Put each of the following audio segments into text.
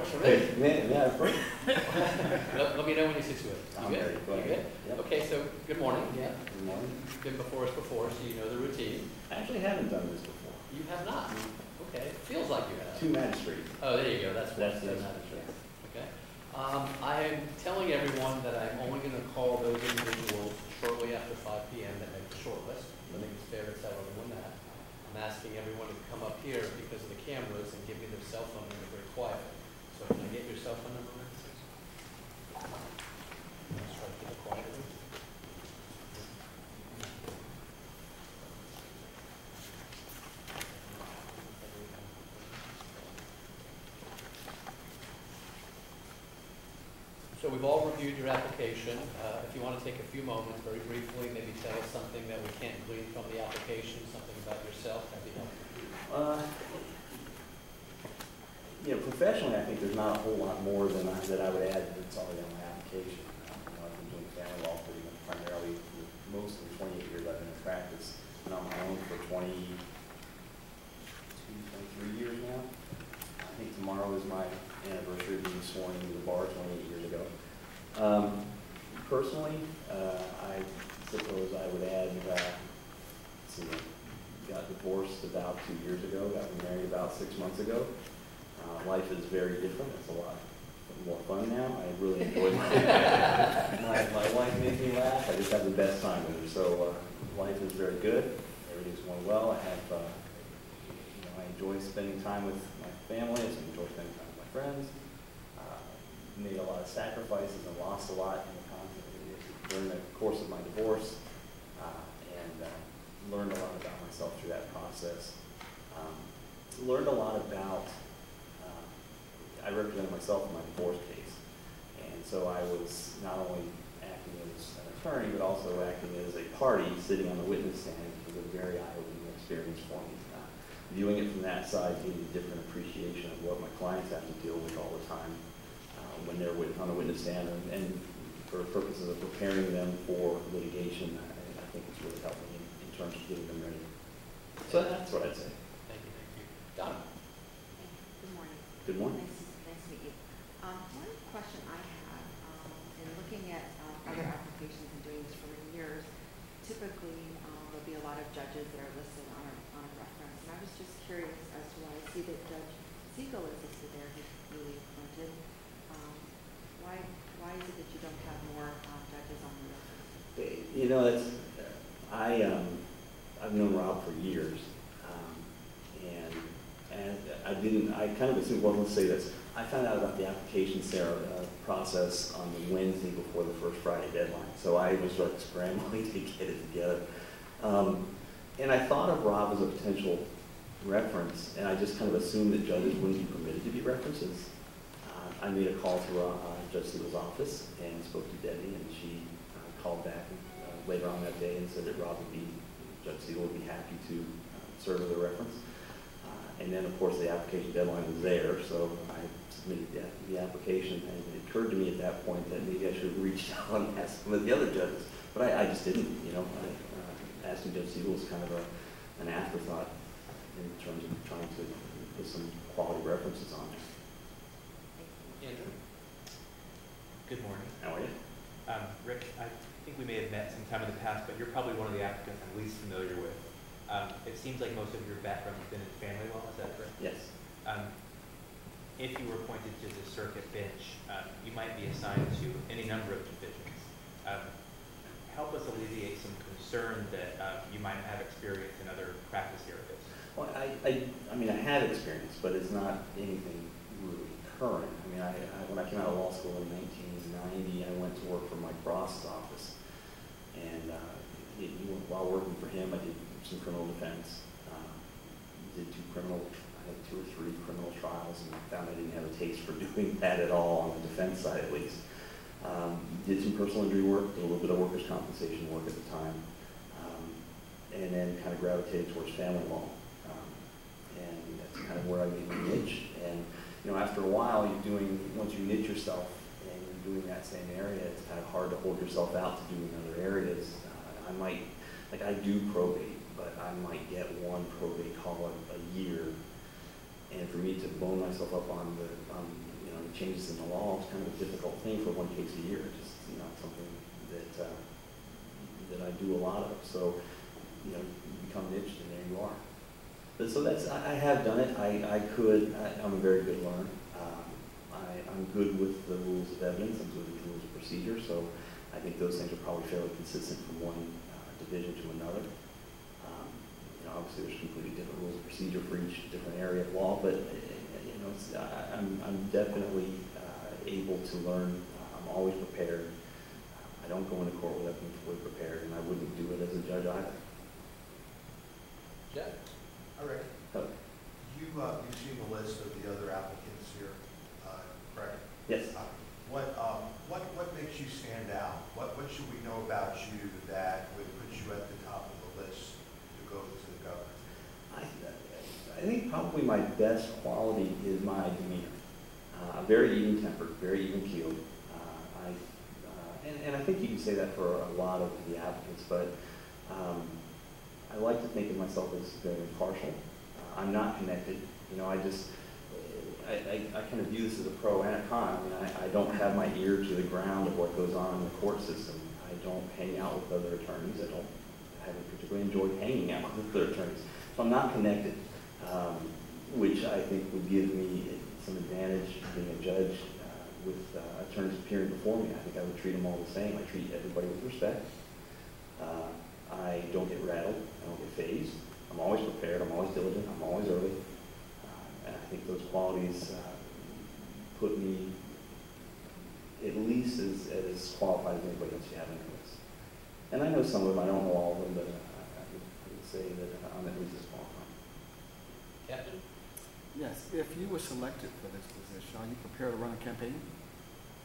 works for me. Yeah, great. Let me know when you're situated. You I'm good? ready. Go You ahead. good? Yep. Okay, so good morning again. Good morning. You've been before us before, so you know the routine. I actually haven't done this before. You have not. Okay, feels like you have. Two magistrates. Oh, there you go. That's That's right. Okay. I am telling everyone that I'm only going to call those individuals shortly after 5 p.m. that make the short list. I think it's fair to tell everyone that. I'm asking everyone to come up here because of the cameras and give me their cell phone number very quietly. So can I get your cell phone number? Let's try to keep it quiet. So we've all reviewed your application. If you want to take a few moments, very briefly, maybe tell us something that we can't glean from the application, something about yourself, that'd be helpful. Professionally, I think there's not a whole lot more than that I would add that's already on my application. I've been doing family law pretty much primarily most of the 28 years I've been in practice. Been on my own for 23 years now. I think tomorrow is my anniversary of being sworn into the bar 28 years ago. Personally, I suppose I would add, got divorced about 2 years ago, got married about 6 months ago. Life is very different. It's a lot more fun now. I really enjoy my wife makes me laugh. I just have the best time with her. So life is very good. Everything's going well. I enjoy spending time with my family. I enjoy spending time with my friends. Made a lot of sacrifices and lost a lot during the course of my divorce, and learned a lot about myself through that process. Learned a lot about, I represented myself in my divorce case, and so I was not only acting as an attorney, but also acting as a party sitting on the witness stand. It was a very eye-opening experience for me. Viewing it from that side gave me a different appreciation of what my clients have to deal with all the time when they're on a witness stand, and for purposes of preparing them for litigation, I think it's really helped me in terms of getting them ready. So that's what I'd say. Thank you. Donna. Good morning. Good morning. Nice to meet you. One question I have, in looking at other applications and doing this for many years, typically there'll be a lot of judges that are listed on a reference. And I was just curious as to why I see that Judge Siegel is listed there, who's newly appointed. Why is it that you don't have more judges on the reference? I've known Rob for years, and I kind of assumed, well, let's say this. I found out about the application process on the Wednesday before the first Friday deadline, so I was sort of scrambling to get it together. And I thought of Rob as a potential reference, and I just kind of assumed that judges wouldn't be permitted to be references. I made a call to Judge Siegel's office and spoke to Debbie, and she called back later on that day and said that Judge Siegel would be happy to serve as a reference. And then, of course, the application deadline was there, so I submitted the application, and it occurred to me at that point that maybe I should have reached out and asked some of the other judges, but I just didn't. Asking Judge Siegel was kind of an afterthought in terms of trying to put some quality references on there. Andrew. Good morning. How are you? Rick, I think we may have met sometime in the past, but you're probably one of the applicants I'm least familiar with. It seems like most of your background has been in family law, is that correct? Yes. If you were appointed to the circuit bench, you might be assigned to any number of divisions. Help us alleviate some concern that you might have experience in other practice areas. Well, I had experience, but it's not anything really current. When I came out of law school in 1990, I went to work for Mike Ross's office, and while working for him, I did some criminal defense. I had 2 or 3 criminal trials, and I found I didn't have a taste for doing that at all on the defense side, at least. Did some personal injury work, did a little bit of workers' compensation work at the time, and then kind of gravitated towards family law. And that's kind of where I made my niche. And after a while, once you niche yourself and you're doing that same area, it's kind of hard to hold yourself out to doing other areas. I do probate, but I might get one probate call a year, and for me to bone myself up on changes in the law is kind of a difficult thing for one case a year. It's just not something that that I do a lot of. So, you become niched and there you are. But so I have done it. I'm a very good learner. I'm good with the rules of evidence. I'm good with the rules of procedure. So I think those things are probably fairly consistent from one division to another. Obviously there's completely different rules of procedure for each different area of law, but I'm definitely able to learn. I'm always prepared. I don't go into court without being fully prepared, and I wouldn't do it as a judge either. Jeff? All right. Okay. You've seen the list of the other applicants here, correct? Yes. What makes you stand out? What should we know about you that would put you at the top of the list to go to the governor? I think probably my best quality is my demeanor. Very even-tempered, very even-keeled. And I think you can say that for a lot of the applicants, but I like to think of myself as very impartial. I'm not connected. I kind of view this as a pro and a con. I don't have my ear to the ground of what goes on in the court system. I don't hang out with other attorneys. I haven't particularly enjoyed hanging out with other attorneys. So I'm not connected, which I think would give me some advantage being a judge with attorneys appearing before me. I think I would treat them all the same. I treat everybody with respect. I don't get rattled. I don't get fazed. I'm always prepared. I'm always diligent. I'm always early. And I think those qualities put me at least as qualified as anybody else you have in your list. And I know some of them. I don't know all of them, but I would say that I'm at least as qualified. Captain? Yes. If you were selected for this position, are you prepared to run a campaign?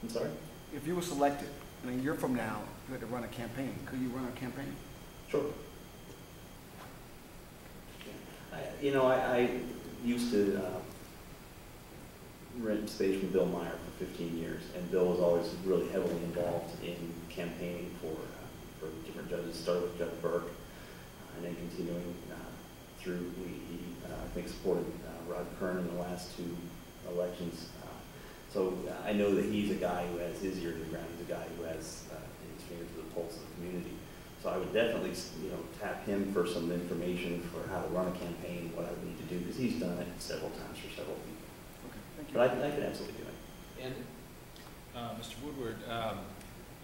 I'm sorry? If you were selected, a year from now, you had to run a campaign, could you run a campaign? Sure. I used to rent space from Bill Meyer for 15 years, and Bill was always really heavily involved in campaigning for different judges. Started with Judge Burke, and then continuing through. He I think supported Rod Kern in the last two elections. So I know that he's a guy who has his ear to the ground. He's a guy who has his finger to the pulse of the community. So I would definitely, tap him for some information for how to run a campaign, what I would need to do, because he's done it several times for several people. Okay, thank you. But I could absolutely do it. And Mr. Woodward,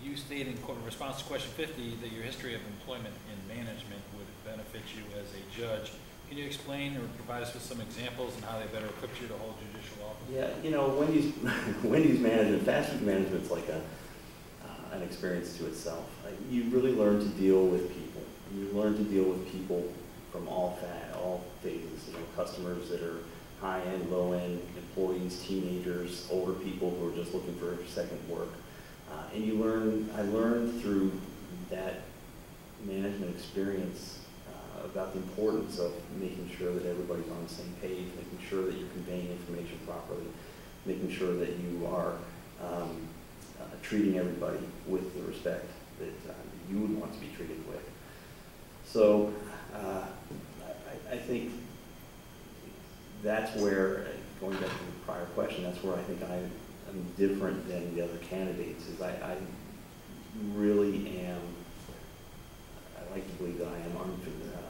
you stated in response to question 50 that your history of employment in management would benefit you as a judge. Can you explain or provide us with some examples and how they better equip you to hold judicial office? Yeah, Wendy's management, fast food management is like an experience to itself. You really learn to deal with people. You learn to deal with people from all phases. Customers that are high-end, low-end, employees, teenagers, older people who are just looking for second work. And I learned through that management experience about the importance of making sure that everybody's on the same page, making sure that you're conveying information properly, making sure that you are treating everybody with the respect that you would want to be treated with. So I think that's where, going back to the prior question, that's where I think I am different than the other candidates, is I really am, I like to believe that I am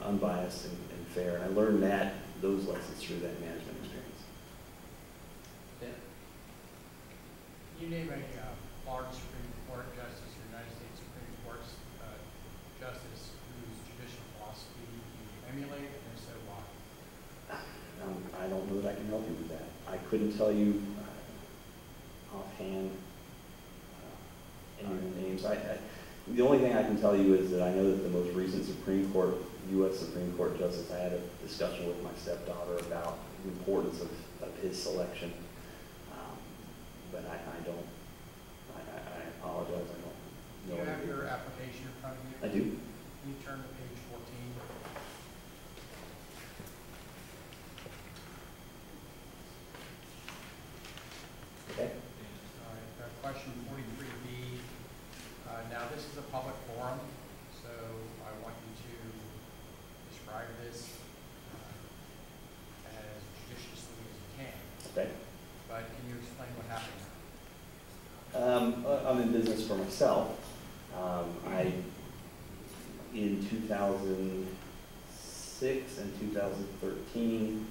unbiased and fair. And I learned those lessons through that management experience. Dan? You name a Florida Supreme Court justice or United States Supreme Court justice whose judicial philosophy you emulate, and if so, why? I don't know that I can help you with that. I couldn't tell you offhand any of the names. The only thing I can tell you is that I know that the most recent U.S. Supreme Court justice, I had a discussion with my stepdaughter about the importance of his selection. But I apologize, I don't know. Do you have your application in front of you? I do. Can you turn to page 14? Okay. All right, question 43B. Now this is a public forum, so I want you to describe this as judiciously as you can. Okay. But can you explain what happened? I'm in business for myself. In 2006 and 2013,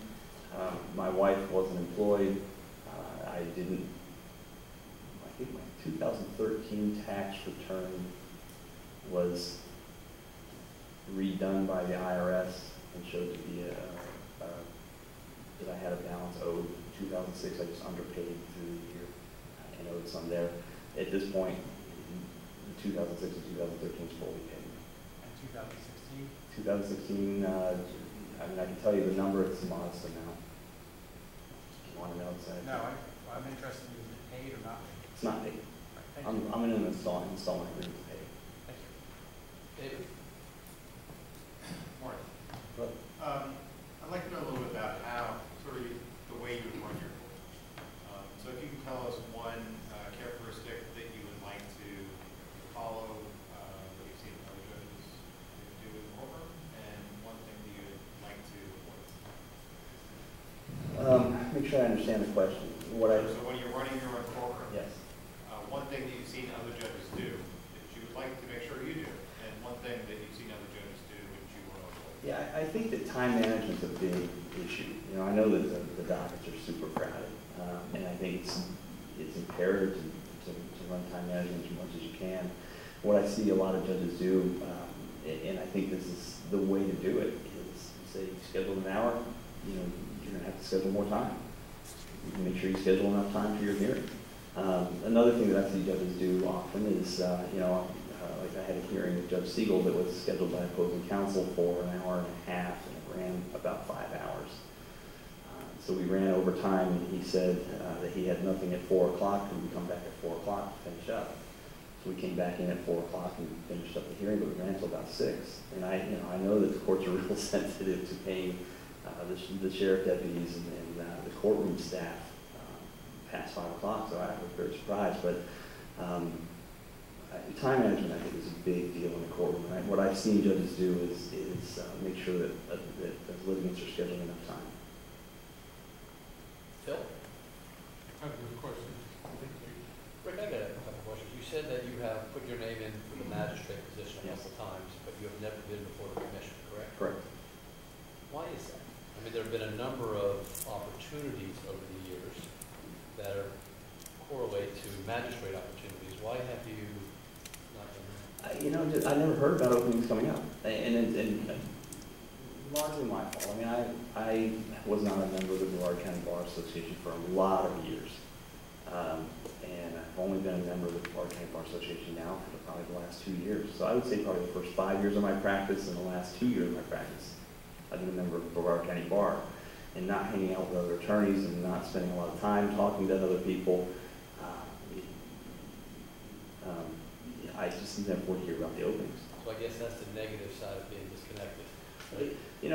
my wife wasn't employed. I think my 2013 tax return was redone by the IRS and showed to be that I had a balance owed. 2006, I just underpaid through the year and owed some there. At this point, 2006 and 2013 is fully paid. And 2016? 2016, I mean, I can tell you the number, it's a modest amount. You want to know exactly? No, I'm interested in, is it paid or not paid? It's not paid. Thank you. I'm in an installment agreement to pay. Thank you. David? Morning. But I'd like to know a little bit about how, sort of the way you run your court. So if you can tell us one characteristic that you would like to follow, that you've seen other judges do in the courtroom, and one thing that you would like to avoid. make sure I understand the question. So when you're running your own courtroom, Yes. one thing that you've seen other judges do that you would like to make sure you do, and one thing that you've seen other judges do which you want to avoid. Yeah, I think that time management's a big issue. You know, I know that the dockets are super crowded, and I think it's imperative to run time management as much as you can. What I see a lot of judges do, and I think this is the way to do it, is say you schedule an hour, you know, you're going to have to schedule more time. You can make sure you schedule enough time for your hearing. Another thing that I see judges do often is, like I had a hearing with Judge Siegel that was scheduled by opposing counsel for an hour and a half, and it ran about 5 hours. So we ran over time, and he said that he had nothing at 4 o'clock, and we'd come back at 4 o'clock to finish up. So we came back in at 4 o'clock and finished up the hearing, but we ran until about 6. And I know that the courts are real sensitive to paying the sheriff deputies and the courtroom staff past 5 o'clock, so I was very surprised. But time management, I think, is a big deal in the courtroom. And what I've seen judges do is make sure that litigants are scheduling enough time. Phil? I have a question. Rick, I got a couple questions. You said that you have put your name in for the magistrate position a Yes. couple times, but you have never been before the commission, correct? Correct. Why is that? I mean, there have been a number of opportunities over the years that correlate to magistrate opportunities. Why have you not done that? I never heard about openings coming up, and largely my fault. I mean, I was not a member of the Brevard County Bar Association for a lot of years, and I've only been a member of the Brevard County Bar Association now for probably the last 2 years. So I would say probably the first 5 years of my practice and the last 2 years of my practice, I've been a member of the Brevard County Bar, and not hanging out with other attorneys and not spending a lot of time talking to other people. I just never would hear about the openings. So I guess that's the negative side of being disconnected. Right? I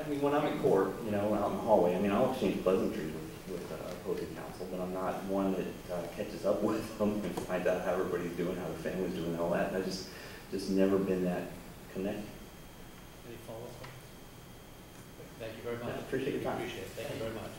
mean, when I'm in court, out in the hallway, I mean, I'll exchange pleasantries with opposing counsel, but I'm not one that catches up with them and finds out how everybody's doing, how their family's doing, and all that. And I just never been that connected. Any follow-up? Thank you very much. Yeah, appreciate your time. Appreciate it. Thank you very much.